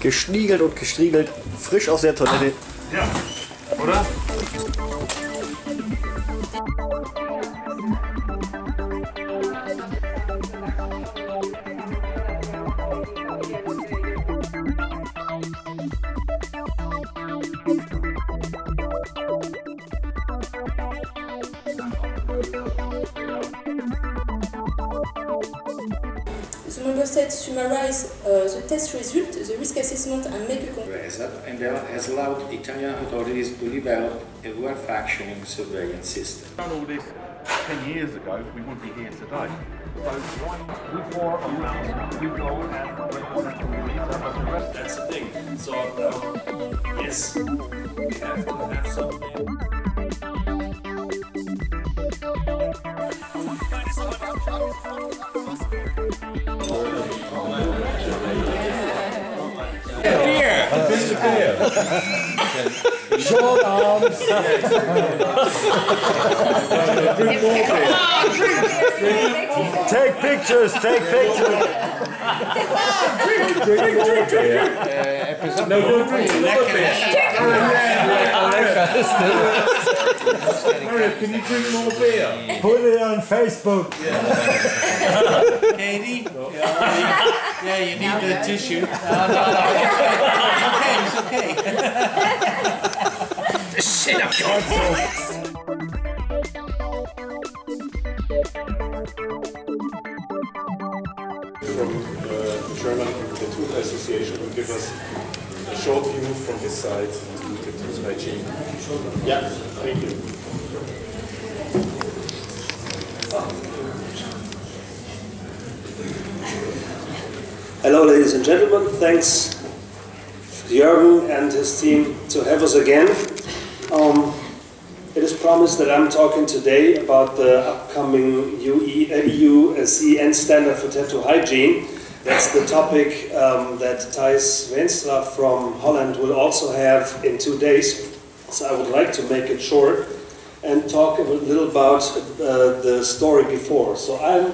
Geschniegelt und gestriegelt, frisch aus der Toilette. Ja, oder? The member states summarize the test result, the risk assessment and make a conclusion. And has allowed Italian authorities to develop a well-functioning surveillance system. Done all this 10 years ago, we wouldn't be here today. So before around, we go and represent the UETA, but the rest. That's the thing. So yes, we have to have something. Short arms. Take pictures, take pictures. No, don't drink. Can you drink more beer? Put it on Facebook. Katie? Yeah, you need the tissue. It's okay. Shit, I'm From the German Tattoo Association will give us a short view from his side to tattoo hygiene. Yeah, thank you. Hello ladies and gentlemen, thanks Jürgen and his team to have us again. It is promised that I'm talking today about the upcoming EU CN standard for tattoo hygiene. That's the topic that Thijs Weenstra from Holland will also have in 2 days. So I would like to make it short and talk a little about the story before. So I'm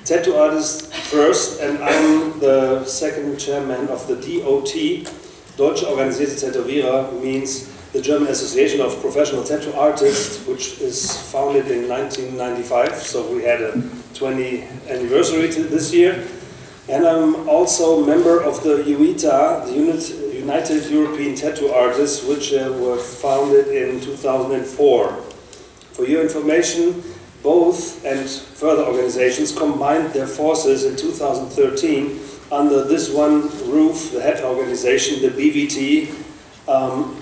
tattoo artist first, and I'm the second chairman of the DOT. Deutsche Organisierte Tätowierer means the German Association of Professional Tattoo Artists, which is founded in 1995, so we had a 20th anniversary this year. And I'm also a member of the UETA, the United European Tattoo Artists, which were founded in 2004. For your information, both and further organizations combined their forces in 2013 under this one roof, the head organization, the BVT,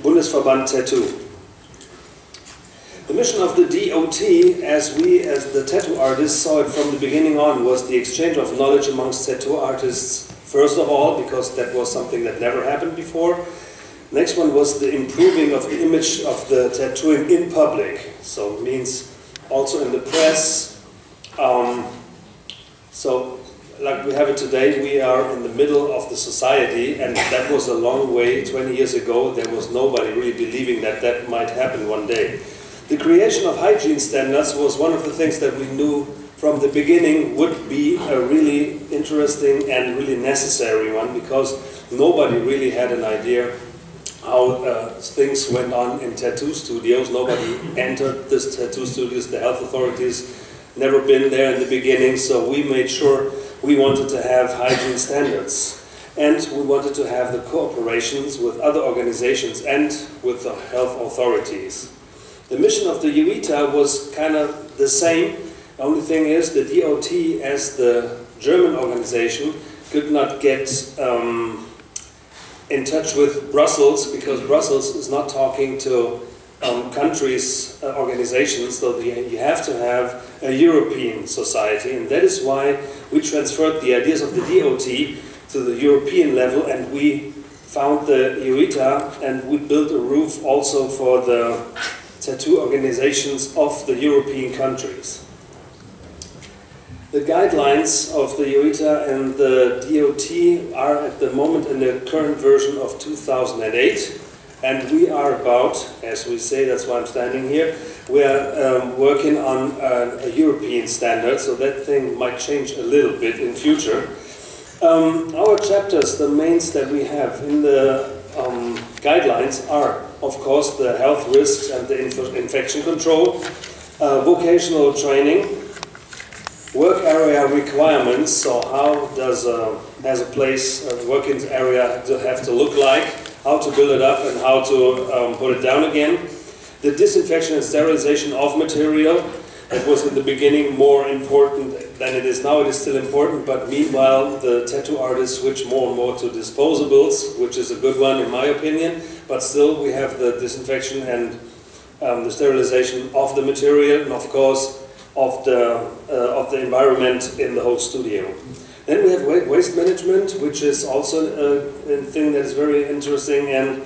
Bundesverband Tattoo. The mission of the DOT, as we as the tattoo artists saw it from the beginning on, was the exchange of knowledge amongst tattoo artists, first of all, because that was something that never happened before. Next one was the improving of the image of the tattooing in public, so it means also in the press. So like we have it today, we are in the middle of the society, and that was a long way. 20 years ago, there was nobody really believing that that might happen one day. The creation of hygiene standards was one of the things that we knew from the beginning would be a really interesting and really necessary one, because nobody really had an idea how things went on in tattoo studios. Nobody entered this tattoo studios, the health authorities never been there in the beginning, so we made sure we wanted to have hygiene standards. And we wanted to have the cooperations with other organizations and with the health authorities. The mission of the UETA was kind of the same. The only thing is the DOT, as the German organization, could not get in touch with Brussels, because Brussels is not talking to countries, organizations, so you have to have a European society, and that is why we transferred the ideas of the DOT to the European level, and we found the UETA, and we built a roof also for the tattoo organizations of the European countries. The guidelines of the UETA and the DOT are at the moment in the current version of 2008, and we are about, as we say, that's why I'm standing here, we are working on a European standard, so that thing might change a little bit in future. Our chapters, the mains that we have in the guidelines are, of course, the health risks and the infection control, vocational training, work area requirements, so how does as a place, a working area have to look like, how to build it up and how to put it down again. The disinfection and sterilization of material, that was in the beginning more important than it is now. It is still important, but meanwhile the tattoo artists switch more and more to disposables, which is a good one in my opinion, but still we have the disinfection and the sterilization of the material and of course of the environment in the whole studio. Then we have waste management, which is also a thing that is very interesting and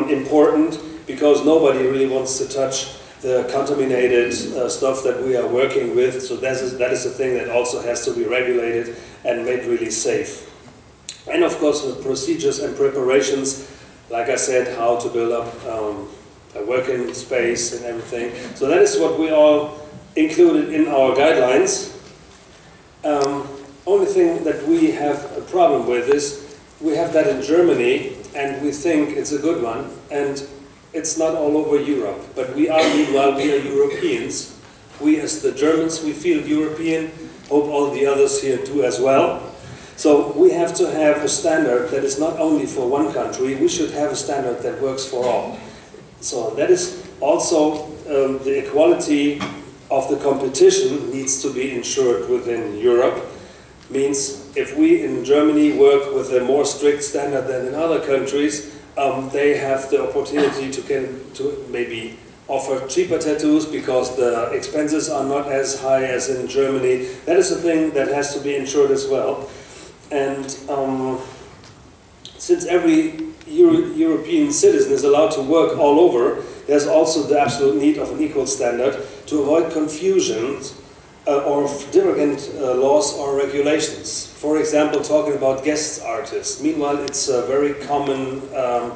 important, because nobody really wants to touch the contaminated stuff that we are working with. So that is a thing that also has to be regulated and made really safe. And of course the procedures and preparations, like I said, how to build up a working space and everything. So that is what we all included in our guidelines. Only thing that we have a problem with is we have that in Germany and we think it's a good one, and it's not all over Europe, but we are, meanwhile, we are Europeans. We as the Germans, we feel European, hope all the others here do as well. So we have to have a standard that is not only for one country, we should have a standard that works for all. So that is also the equality of the competition needs to be ensured within Europe. Means if we in Germany work with a more strict standard than in other countries, they have the opportunity to maybe offer cheaper tattoos because the expenses are not as high as in Germany. That is a thing that has to be ensured as well. And since every European citizen is allowed to work all over, there's also the absolute need of an equal standard to avoid confusions or different laws or regulations. For example, talking about guest artists. Meanwhile, it's a very common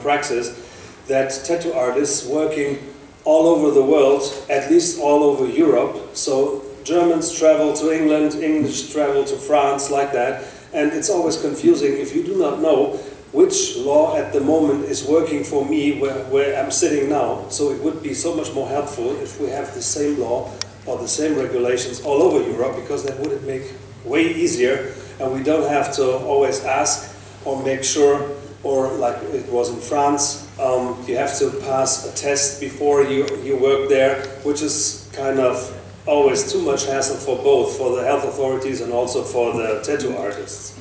practice that tattoo artists working all over the world, at least all over Europe. So Germans travel to England, English travel to France, like that. And it's always confusing if you do not know which law at the moment is working for me where I'm sitting now. So it would be so much more helpful if we have the same law or the same regulations all over Europe, because that would make way easier, and we don't have to always ask or make sure, or like it was in France, you have to pass a test before you work there, which is kind of always too much hassle for both, for the health authorities and also for the tattoo artists.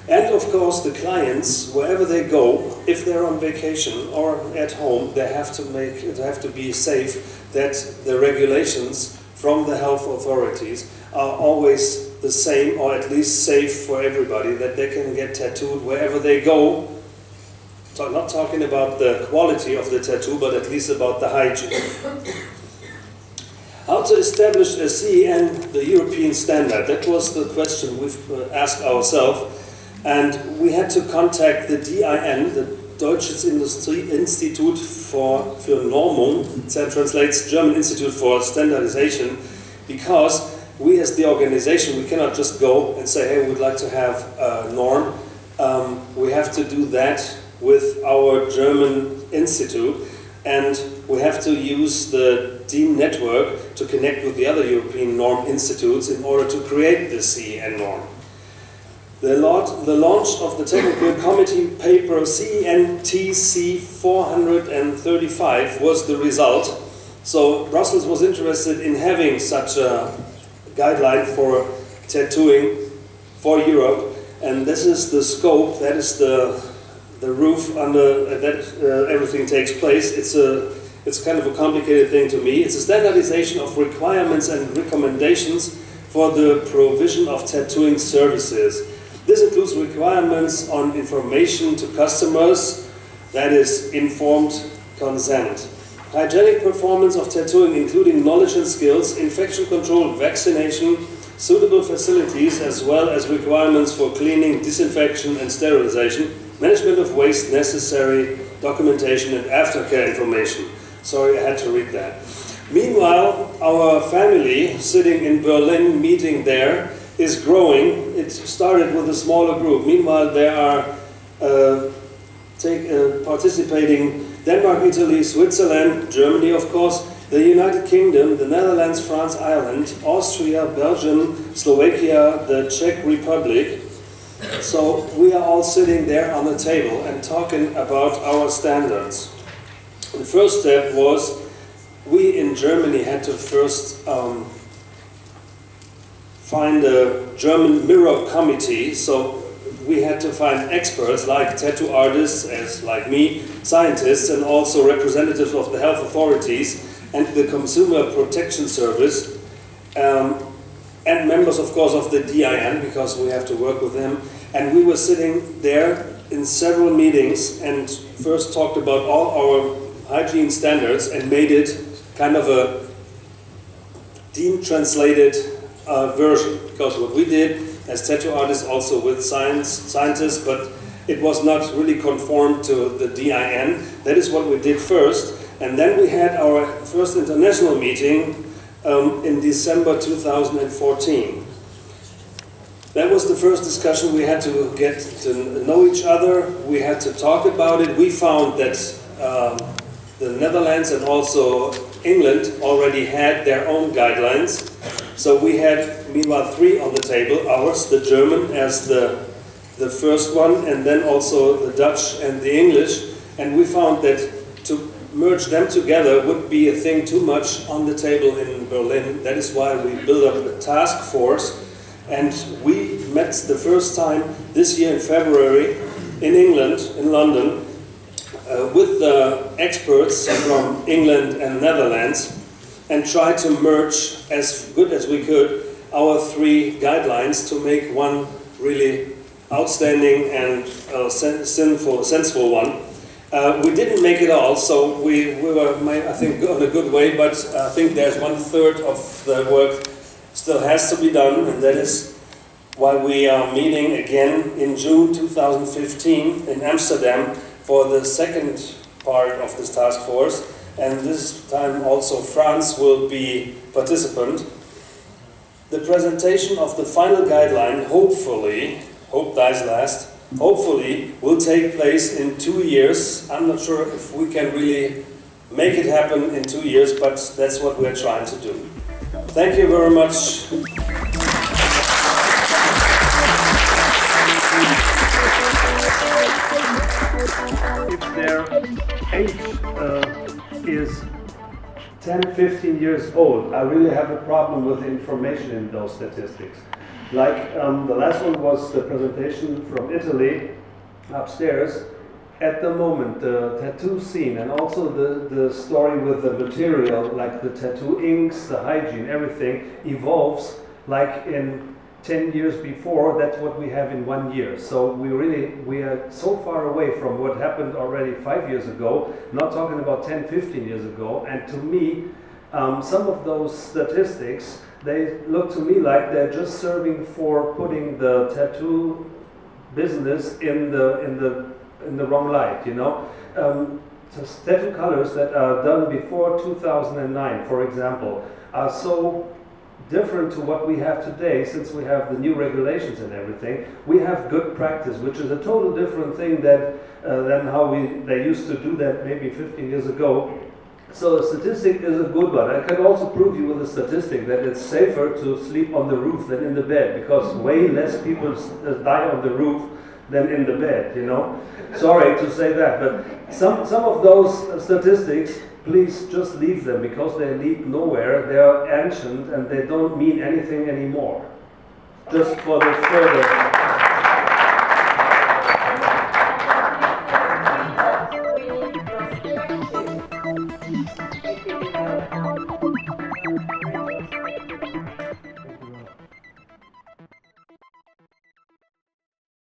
And of course the clients, wherever they go, if they're on vacation or at home, they have to be safe that the regulations from the health authorities are always the same, or at least safe for everybody, that they can get tattooed wherever they go. So I'm not talking about the quality of the tattoo, but at least about the hygiene. How to establish a CEN, the European standard? That was the question we've asked ourselves. And we had to contact the DIN, the Deutsches Institut für Normung, that translates German Institute for Standardization, because we as the organization, we cannot just go and say, hey, we'd like to have a norm. We have to do that with our German institute, and we have to use the DIN network to connect with the other European norm institutes in order to create the CEN norm. The launch of the technical committee paper CEN-TC 435 was the result. So Brussels was interested in having such a guideline for tattooing for Europe, and this is the scope, that is the roof under that everything takes place. It's kind of a complicated thing to me. It's a standardization of requirements and recommendations for the provision of tattooing services. This includes requirements on information to customers, that is informed consent. Hygienic performance of tattooing, including knowledge and skills, infection control, vaccination, suitable facilities as well as requirements for cleaning, disinfection and sterilization, management of waste, necessary documentation and aftercare information. Sorry, I had to read that. Meanwhile, our family sitting in Berlin, meeting there, is growing. It started with a smaller group. Meanwhile, there are participating Denmark, Italy, Switzerland, Germany, of course, the United Kingdom, the Netherlands, France, Ireland, Austria, Belgium, Slovakia, the Czech Republic. So we are all sitting there on the table and talking about our standards. The first step was we in Germany had to first find a German mirror committee. So we had to find experts like tattoo artists, as like me, scientists, and also representatives of the health authorities and the Consumer Protection Service, and members, of course, of the DIN, because we have to work with them. And we were sitting there in several meetings and first talked about all our hygiene standards and made it kind of a DIN-translated version. Because what we did as tattoo artists, also with scientists, but it was not really conformed to the DIN. That is what we did first. And then we had our first international meeting in December 2014. That was the first discussion. We had to get to know each other. We had to talk about it. We found that the Netherlands and also England already had their own guidelines. So we had, meanwhile, 3 on the table. Ours, the German as the first one, and then also the Dutch and the English. And we found that to merge them together would be a thing too much on the table in Berlin. That is why we built up a task force. And we met the first time this year in February in England, in London, with the experts from England and Netherlands, and tried to merge as good as we could our 3 guidelines to make one really outstanding and sensible one. We didn't make it all, so we were, I think, on a good way, but I think there's 1/3 of the work still has to be done, and that is why we are meeting again in June 2015 in Amsterdam for the second part of this task force, and this time also France will be participant. The presentation of the final guideline, hopefully, hope dies last, hopefully will take place in 2 years. I'm not sure if we can really make it happen in 2 years, but that's what we're trying to do. Thank you very much. If their age is 10, 15 years old, I really have a problem with the information in those statistics. Like the last one was the presentation from Italy upstairs. At the moment, the tattoo scene and also the story with the material, like the tattoo inks, the hygiene, everything evolves like in 10 years before. That's what we have in 1 year. So we are so far away from what happened already 5 years ago, not talking about 10, 15 years ago. And to me, some of those statistics, they look to me like they're just serving for putting the tattoo business in the wrong light, you know. Tattoo colors that are done before 2009, for example, are so different to what we have today, since we have the new regulations and everything. We have good practice, which is a total different thing than how they used to do that maybe 15 years ago. So the statistic is a good one. I can also prove you with a statistic that it's safer to sleep on the roof than in the bed, because way less people die on the roof than in the bed, you know. Sorry to say that, but some of those statistics, please just leave them, because they lead nowhere. They are ancient and they don't mean anything anymore. Just for the further.